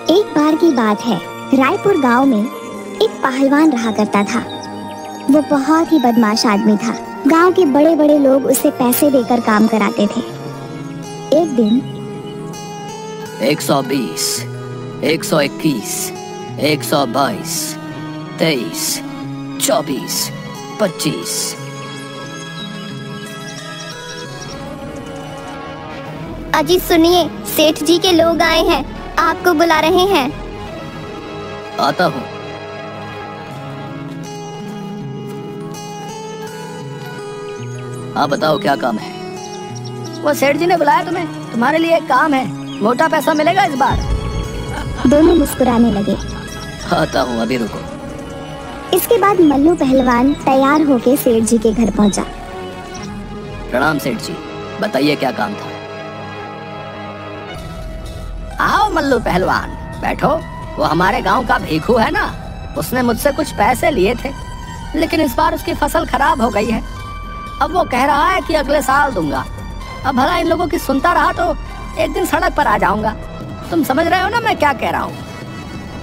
एक बार की बात है, रायपुर गांव में एक पहलवान रहा करता था। वो बहुत ही बदमाश आदमी था। गांव के बड़े बड़े लोग उसे पैसे देकर काम कराते थे। एक दिन 120, 121, 122, 23, 24, 25। अजी सुनिए, सेठ जी के लोग आए हैं, आपको बुला रहे हैं। आता हूँ। हाँ बताओ, क्या काम है? वो सेठ जी ने बुलाया तुम्हें, तुम्हारे लिए एक काम है, मोटा पैसा मिलेगा इस बार। दोनों मुस्कुराने लगे। आता हूँ, अभी रुको। इसके बाद मल्लू पहलवान तैयार होके सेठ जी के घर पहुंचा। प्रणाम सेठ जी, बताइए क्या काम था? आओ मल्लू पहलवान, बैठो। वो हमारे गांव का भीखू है ना, उसने मुझसे कुछ पैसे लिए थे, लेकिन इस बार उसकी फसल खराब हो गई है। अब वो कह रहा है कि अगले साल दूंगा। अब भला इन लोगों की सुनता रहा तो एक दिन सड़क पर आ जाऊंगा। तुम समझ रहे हो ना मैं क्या कह रहा हूँ?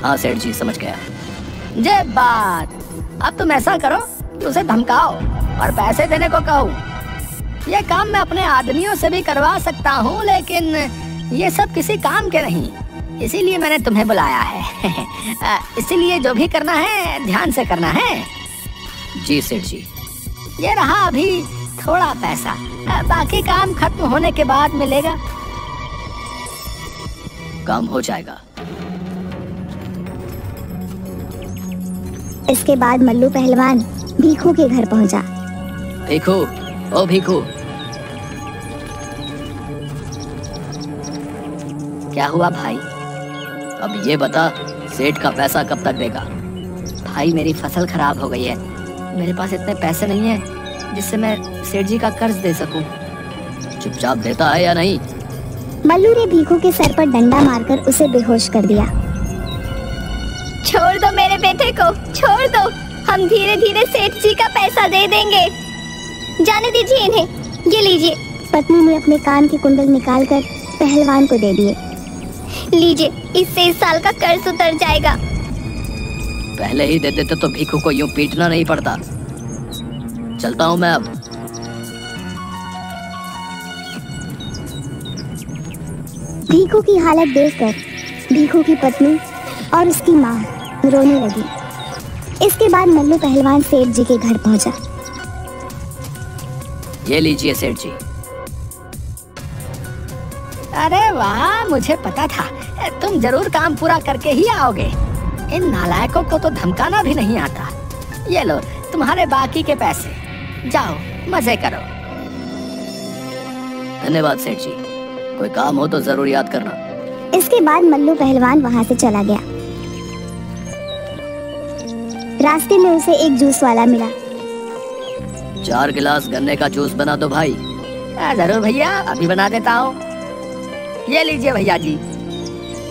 हाँ सेठ जी, समझ गया। जे बात, अब तुम ऐसा करो कि उसे धमकाओ और पैसे देने को कहो। ये काम मैं अपने आदमियों से भी करवा सकता हूँ, लेकिन ये सब किसी काम के नहीं, इसीलिए मैंने तुम्हें बुलाया है। इसीलिए जो भी करना है ध्यान से करना है। जी सेठ जी। ये रहा अभी थोड़ा पैसा, बाकी काम खत्म होने के बाद मिलेगा। काम हो जाएगा। इसके बाद मल्लू पहलवान भीखू के घर पहुंचा। भीखू, ओ भीखू, क्या हुआ भाई? अब ये बता, सेठ का पैसा कब तक देगा? भाई मेरी फसल खराब हो गई है, मेरे पास इतने पैसे नहीं है जिससे मैं सेठ जी का कर्ज दे सकूं। चुपचाप देता है या नहीं? मल्लू ने भीखू के सर पर डंडा मारकर उसे बेहोश कर दिया। छोड़ दो मेरे बेटे को, छोड़ दो, हम धीरे धीरे सेठ जी का पैसा दे देंगे, जाने दीजिए इन्हें। ये लीजिए। पत्नी ने अपने कान के कुंडल निकालकर पहलवान को दे दिए। लीजिए, इससे इस साल का कर्ज उतर जाएगा। पहले ही दे देते तो भीखू को यूं पीटना नहीं पड़ता। चलता हूं मैं अब। भीखू की हालत देखकर भीखू की पत्नी और उसकी माँ रोने लगी। इसके बाद मल्लू पहलवान सेठ जी के घर पहुंचा। ये लीजिए सेठ जी। अरे वाह, मुझे पता था तुम जरूर काम पूरा करके ही आओगे। इन नालायकों को तो धमकाना भी नहीं आता। ये लो तुम्हारे बाकी के पैसे, जाओ मजे करो। धन्यवाद सेठ जी, कोई काम हो तो जरूर याद करना। इसके बाद मल्लू पहलवान वहाँ से चला गया। रास्ते में उसे एक जूस वाला मिला। 4 गिलास गन्ने का जूस बना दो भाई। जरूर भैया, अभी बना देता हूँ। ये लीजिए भैया जी।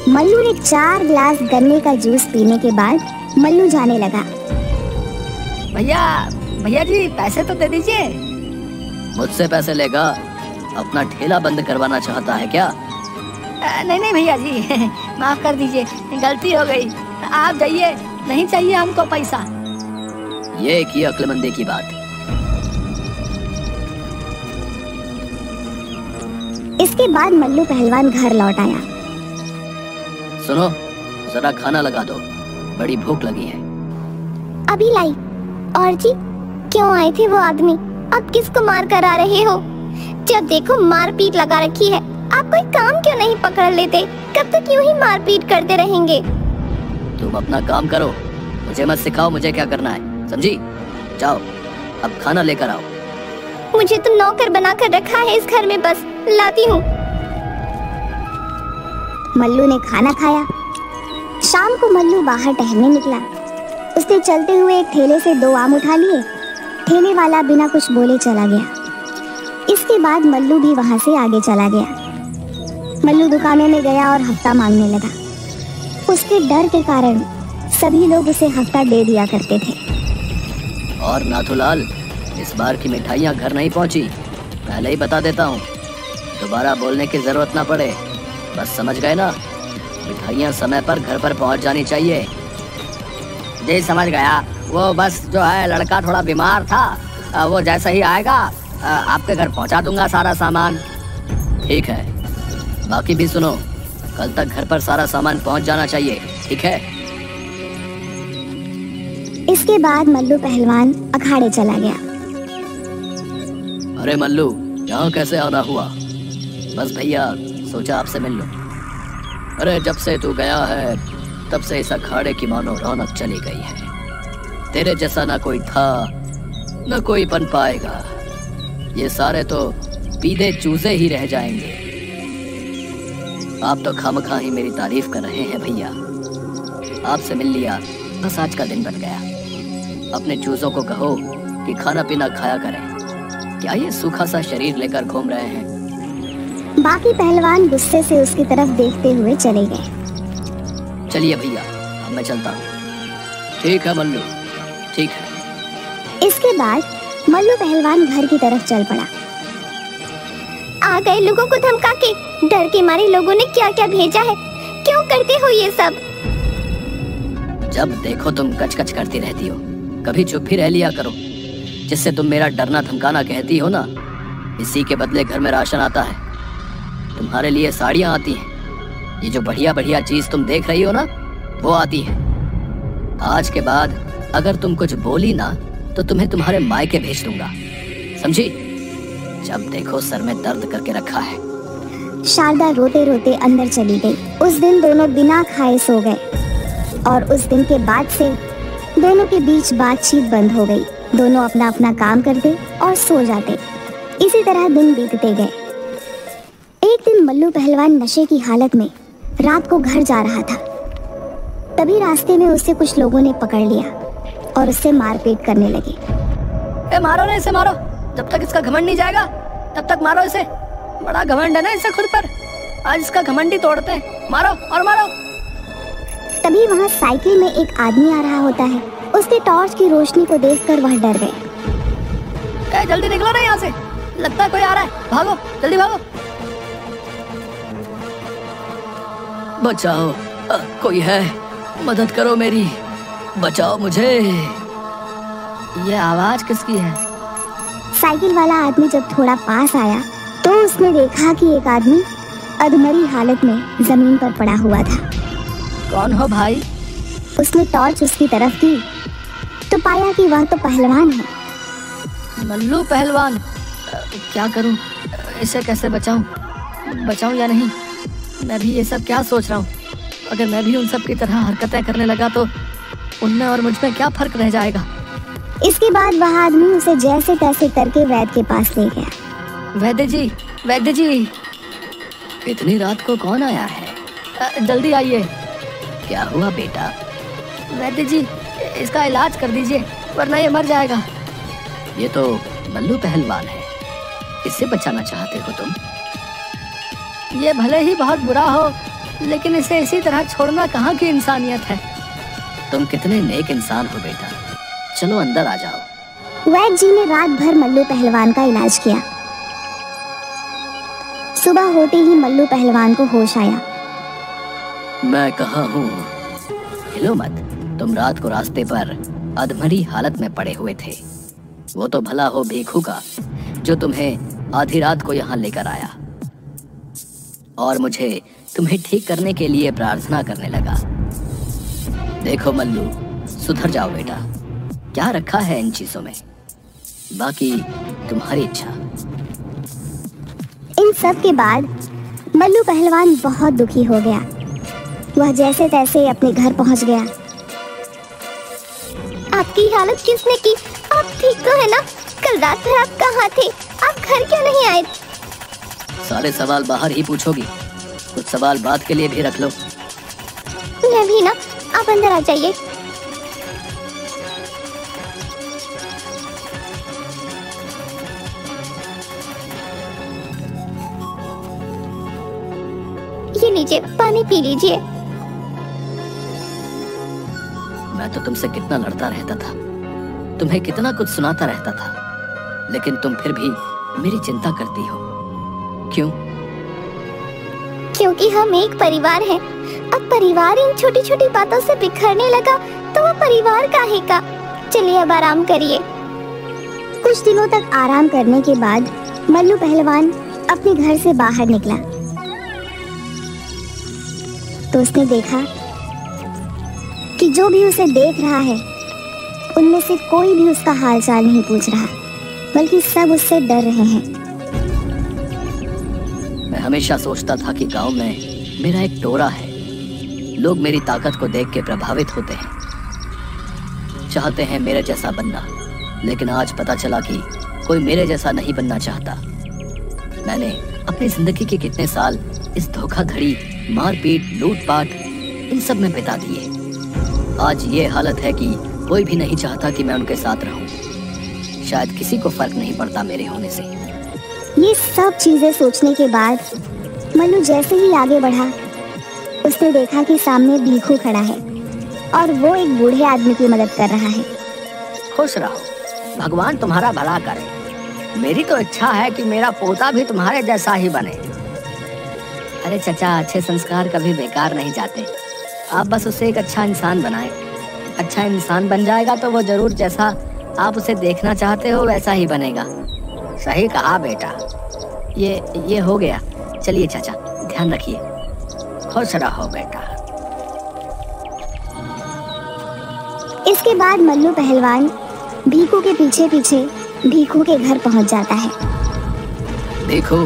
मल्लू ने 4 गिलास गन्ने का जूस पीने के बाद मल्लू जाने लगा। भैया जी, पैसे तो दे दीजिए। मुझसे पैसे लेगा? अपना ठेला बंद करवाना चाहता है क्या? नहीं भैया जी, माफ कर दीजिए, गलती हो गई। आप जाइए, नहीं चाहिए हमको पैसा। ये की अक्लमंदी की बात। इसके बाद मल्लू पहलवान घर लौट आया। सुनो, जरा खाना लगा दो, बड़ी भूख लगी है। अभी लाई। और जी, क्यों आए थे वो आदमी? अब किसको मार कर आ रहे हो? जब देखो मारपीट लगा रखी है। आप कोई काम क्यों नहीं पकड़ लेते? कब तक यूं ही मारपीट करते रहेंगे? तुम अपना काम करो, मुझे मत सिखाओ मुझे क्या करना है, समझी? जाओ, अब खाना लेकर आओ। मुझे तो नौकर बनाकर रखा है इस घर में, बस लाती हूँ। मल्लू ने खाना खाया। शाम को मल्लू बाहर टहलने निकला। उसने चलते हुए एक ठेले से 2 आम उठा लिए। ठेले वाला बिना कुछ बोले चला गया। इसके बाद मल्लू भी वहां से आगे चला गया। मल्लू दुकानों में गया और हफ्ता मांगने लगा। उसके डर के कारण सभी लोग उसे हफ्ता दे दिया करते थे। और नाथूलाल, इस बार की मिठाइयाँ घर नहीं पहुँची, पहले ही बता देता हूँ, दोबारा बोलने की जरूरत ना पड़े, बस समझ गए ना? मिठाइयाँ समय पर घर पर पहुंच जानी चाहिए। जी समझ गया। वो बस जो है लड़का थोड़ा बीमार था, वो जैसा ही आएगा आपके घर पहुंचा दूंगा सारा सामान। ठीक है, बाकी भी सुनो, कल तक घर पर सारा सामान पहुंच जाना चाहिए, ठीक है? इसके बाद मल्लू पहलवान अखाड़े चला गया। अरे मल्लू, यहाँ कैसे आना हुआ? बस भैया सोचा आपसे मिल लो। अरे जब से तू गया है तब से इस अखाड़े की मानो रौनक चली गई है। तेरे जैसा ना कोई था न कोई बन पाएगा। ये सारे तो पीधे चूजे ही रह जाएंगे। आप तो खामखा ही मेरी तारीफ कर रहे हैं भैया। आपसे मिल लिया, बस आज का दिन बन गया। अपने चूजों को कहो कि खाना पीना खाया करें। क्या ये सूखा सा शरीर लेकर घूम रहे हैं? बाकी पहलवान गुस्से से उसकी तरफ देखते हुए चले गए। चलिए भैया, अब मैं चलता हूँ। ठीक है मल्लू, ठीक है। इसके बाद मल्लू पहलवान घर की तरफ चल पड़ा। आ गए लोगों को धमका के। डर के मारे लोगों ने क्या क्या भेजा है। क्यों करते हो ये सब? जब देखो तुम कच कच करती रहती हो, कभी चुप भी रह लिया करो। जिससे तुम मेरा डरना धमकाना कहती हो ना, इसी के बदले घर में राशन आता है, तुम्हारे लिए साड़ियाँ आती हैं, ये जो बढ़िया बढ़िया चीज तुम देख रही हो ना, वो आती है। आज के बाद अगर तुम कुछ बोली ना तो तुम्हें तुम्हारे मायके भेज दूंगा, समझी? जब देखो सर में दर्द करके रखा है। शारदा रोते रोते अंदर चली गई। उस दिन दोनों बिना खाए सो गए और उस दिन के बाद से दोनों के बीच बातचीत बंद हो गई। दोनों अपना अपना काम करते और सो जाते। इसी तरह दिन बीतते गए। एक दिन मल्लू पहलवान नशे की हालत में रात को घर जा रहा था। तभी रास्ते में उसे कुछ लोगों ने पकड़ लिया और उससे मारपीट करने लगे। मारो ना इसे, मारो। जब तक इसका घमंड नहीं जाएगा तब तक मारो इसे। बड़ा घमंड है ना इसे खुद पर। आज इसका घमंड ही तोड़ते हैं। मारो और मारो। तभी वहाँ साइकिल में एक आदमी आ रहा होता है। उसके टॉर्च की रोशनी को देखकर वह डर गए। जल्दी निकलो ना यहाँ से, लगता है कोई आ रहा है। भागो, जल्दी भागो। बचाओ, कोई है, मदद करो मेरी, बचाओ मुझे। ये आवाज किसकी है? साइकिल वाला आदमी जब थोड़ा पास आया तो उसने देखा कि एक आदमी अधमरी हालत में जमीन पर पड़ा हुआ था। कौन हो भाई? उसने टॉर्च उसकी तरफ की तो पाया कि वह तो पहलवान है। मल्लू पहलवान। क्या करूं, इसे कैसे बचाऊं? बचाऊं या नहीं? मैं भी ये सब क्या सोच रहा हूँ। अगर मैं भी उन सब की तरह हरकतें करने लगा तो उनमें और मुझ में क्या फर्क रह जाएगा। इसके बाद वह आदमी उसे जैसे तैसे करके वैद्य के पास ले गया। वैद्य जी, वैद्य जी, इतनी रात को कौन आया है? जल्दी आइए। क्या हुआ बेटा? वैद्य जी, इसका इलाज कर दीजिए वरना ये मर जाएगा। ये तो मल्लू पहलवान है, इससे बचाना चाहते हो तुम? ये भले ही बहुत बुरा हो, लेकिन इसे इसी तरह छोड़ना कहाँ की इंसानियत है। तुम कितने नेक इंसान हो बेटा। चलो अंदर आ जाओ। वैद्य जी ने रात भर मल्लू पहलवान का इलाज किया। सुबह होते ही मल्लू पहलवान को होश आया। मैं कहाँ हूँ? हिलो मत। तुम रात को रास्ते पर अधमरी हालत में पड़े हुए थे। वो तो भला हो भीखू का जो तुम्हें आधी रात को यहाँ लेकर आया और मुझे तुम्हें ठीक करने के लिए प्रार्थना करने लगा। देखो मल्लू, सुधर जाओ बेटा। क्या रखा है इन चीजों में? बाकी तुम्हारी इच्छा। इन सब के बाद मल्लू पहलवान बहुत दुखी हो गया। वह जैसे तैसे अपने घर पहुंच गया। आपकी हालत किसने की? आप ठीक तो है ना? कल रात भर आप कहाँ थे? आप घर क्यों नहीं आए? सारे सवाल बाहर ही पूछोगी, कुछ सवाल बात के लिए भी रख लो। मैं भी ना। आप अंदर आ जाइए। ये लीजिए, पानी पी लीजिए। मैं तो तुमसे कितना लड़ता रहता था, तुम्हें कितना कुछ सुनाता रहता था, लेकिन तुम फिर भी मेरी चिंता करती हो। क्यों? क्योंकि हम एक परिवार हैं। अब परिवार इन छोटी छोटी बातों से बिखरने लगा तो वो परिवार काहे का। चलिए अब आराम करिए। कुछ दिनों तक आराम करने के बाद मल्लू पहलवान अपने घर से बाहर निकला तो उसने देखा कि जो भी उसे देख रहा है उनमें से कोई भी उसका हालचाल नहीं पूछ रहा, बल्कि सब उससे डर रहे हैं। मैं हमेशा सोचता था कि गांव में मेरा एक टोरा है। लोग मेरी ताकत को देख के प्रभावित होते हैं, चाहते हैं मेरे जैसा बनना, लेकिन आज पता चला कि कोई मेरे जैसा नहीं बनना चाहता। मैंने अपनी जिंदगी के कितने साल इस धोखाधड़ी, मारपीट, लूटपाट इन सब में बिता दिए। आज ये हालत है कि कोई भी नहीं चाहता कि मैं उनके साथ रहूं। शायद किसी को फर्क नहीं पड़ता मेरे होने से। ये सब चीजें सोचने के बाद मल्लू जैसे ही आगे बढ़ा, उसने देखा कि सामने भीखू खड़ा है और वो एक बूढ़े आदमी की मदद कर रहा है। खुश रहो, भगवान तुम्हारा भला करे। मेरी तो इच्छा है कि मेरा पोता भी तुम्हारे जैसा ही बने। अरे चचा, अच्छे संस्कार कभी बेकार नहीं जाते। आप बस उसे एक अच्छा इंसान बनाएं। अच्छा इंसान बन जाएगा तो वो जरूर जैसा आप उसे देखना चाहते हो वैसा ही बनेगा। सही कहा बेटा। ये हो गया। चलिए चाचा, ध्यान रखिए। खुश रहो बेटा। इसके बाद मल्लू पहलवान भीखू के पीछे पीछे भीखू के घर पहुंच जाता है। भीखू,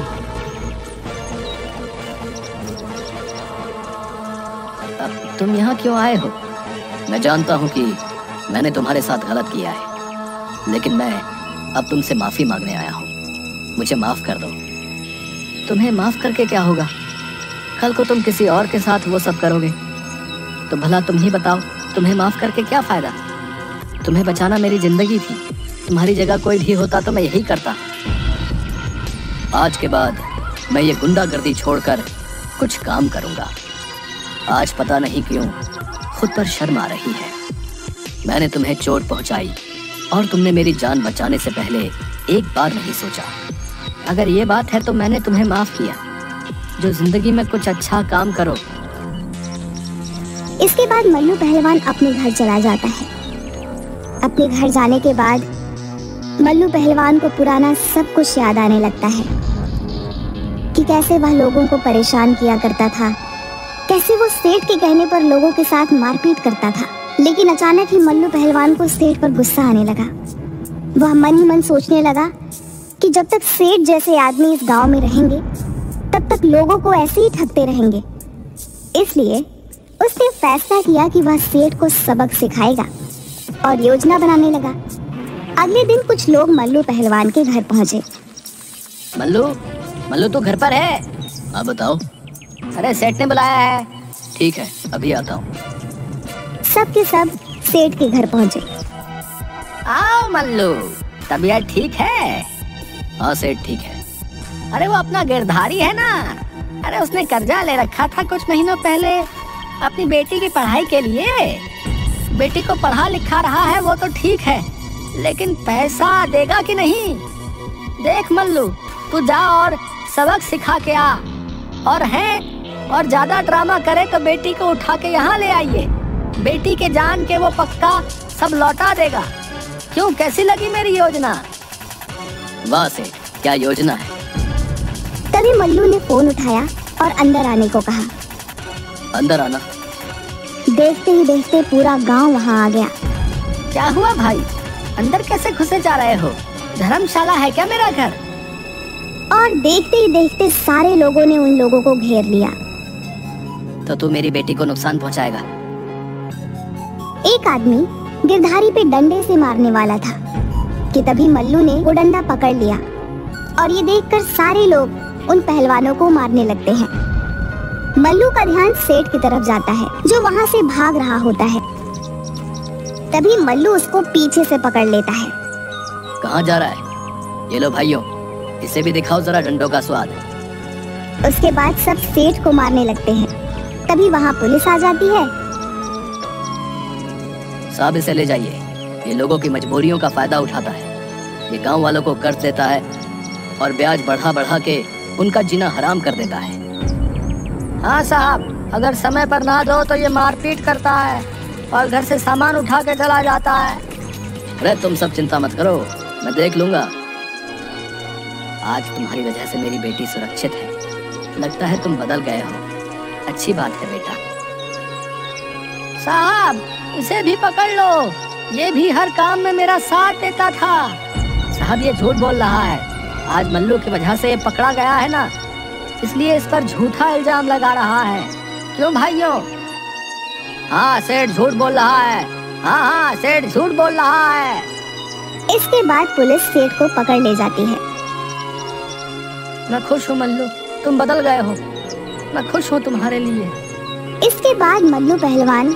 अब तुम यहाँ क्यों आए हो? मैं जानता हूँ कि मैंने तुम्हारे साथ गलत किया है, लेकिन मैं अब तुमसे माफी मांगने आया हूँ। मुझे माफ कर दो। तुम्हें माफ करके क्या होगा? कल को तुम किसी और के साथ वो सब करोगे तो भला तुम ही बताओ, तुम्हें माफ करके क्या फायदा? तुम्हें बचाना मेरी जिंदगी थी। तुम्हारी जगह कोई भी होता तो मैं यही करता। आज के बाद मैं ये गुंडागर्दी छोड़कर कुछ काम करूंगा। आज पता नहीं क्यों खुद पर शर्म आ रही है। मैंने तुम्हें चोट पहुंचाई और तुमने मेरी जान बचाने से पहले एक बार नहीं सोचा। अगर ये बात है तो मैंने तुम्हें माफ किया। जो जिंदगी में कुछ अच्छा काम करो। इसके बाद मल्लू पहलवान अपने घर चला जाता है। अपने घर जाने के बाद मल्लू पहलवान को पुराना सब कुछ याद आने लगता है कि कैसे वह लोगों को परेशान किया करता था, कैसे वो सेठ के कहने पर लोगों के साथ मारपीट करता था। लेकिन अचानक ही मल्लू पहलवान को सेठ पर गुस्सा आने लगा। वह मन ही मन सोचने लगा कि जब तक सेठ जैसे आदमी इस गांव में रहेंगे तब तक लोगों को ऐसे ही ठगते रहेंगे। इसलिए उसने फैसला किया कि वह सेठ को सबक सिखाएगा और योजना बनाने लगा। अगले दिन कुछ लोग मल्लू पहलवान के घर पहुंचे। मल्लू तू घर पर है? हाँ बताओ। अरे सेठ ने बुलाया है। ठीक है, अभी आता हूँ। सब के सब सेठ के घर पहुंचे। आओ मल्लू, तबीयत ठीक है? हाँ सेठ ठीक है। अरे वो अपना गिरधारी है ना, अरे उसने कर्जा ले रखा था कुछ महीनों पहले अपनी बेटी की पढ़ाई के लिए। बेटी को पढ़ा लिखा रहा है वो तो ठीक है, लेकिन पैसा देगा कि नहीं? देख मल्लू, तू जा और सबक सिखा के आ, और ज्यादा ड्रामा करे तो बेटी को उठा के यहाँ ले आइए। बेटी के जान के वो पक्का सब लौटा देगा। क्यों, कैसी लगी मेरी योजना? वाह सेठ, क्या योजना है? तभी मल्लू ने फोन उठाया और अंदर आने को कहा। अंदर आना। देखते ही देखते पूरा गांव वहां आ गया। क्या हुआ भाई, अंदर कैसे घुसे जा रहे हो? धर्मशाला है क्या मेरा घर? और देखते ही देखते सारे लोगों ने उन लोगों को घेर लिया। तो तू मेरी बेटी को नुकसान पहुंचाएगा? एक आदमी गिरधारी पे डंडे से मारने वाला था कि तभी मल्लू ने वो डंडा पकड़ लिया और ये देखकर सारे लोग उन पहलवानों को मारने लगते हैं। मल्लू का ध्यान सेठ की तरफ जाता है जो वहाँ से भाग रहा होता है। तभी मल्लू उसको पीछे से पकड़ लेता है। कहाँ जा रहा है? ये लो भाइयों, इसे भी दिखाओ जरा डंडों का स्वाद। उसके बाद सब सेठ को मारने लगते हैं। तभी वहाँ पुलिस आ जाती है। साहब इसे ले जाइए, ये लोगों की मजबूरियों का फायदा उठाता है। ये गांव वालों को कर्ज देता है और ब्याज बढ़ा बढ़ा के उनका जीना हराम कर देता है। हाँ साहब, अगर समय पर ना दो तो ये मारपीट करता है और घर से सामान उठा के चला जाता है। अरे तुम सब चिंता मत करो, मैं देख लूंगा। आज तुम्हारी वजह से मेरी बेटी सुरक्षित है। लगता है तुम बदल गए हो। अच्छी बात है बेटा। साहब, इसे भी पकड़ लो, ये भी हर काम में मेरा साथ देता था। साहब, ये झूठ बोल रहा है। आज मल्लू की वजह से ये पकड़ा गया है ना, इसलिए इस पर झूठा इल्जाम लगा रहा है। क्यों भाइयों? हाँ, सेठ झूठ बोल रहा है। हाँ, सेठ झूठ बोल रहा है। इसके बाद पुलिस सेठ को पकड़ ले जाती है। मैं खुश हूँ मल्लू, तुम बदल गए हो। मैं खुश हूँ तुम्हारे लिए। इसके बाद मल्लू पहलवान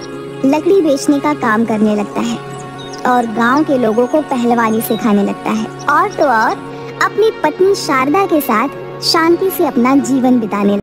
लकड़ी बेचने का काम करने लगता है और गांव के लोगों को पहलवानी सिखाने लगता है। और तो और अपनी पत्नी शारदा के साथ शांति से अपना जीवन बिताने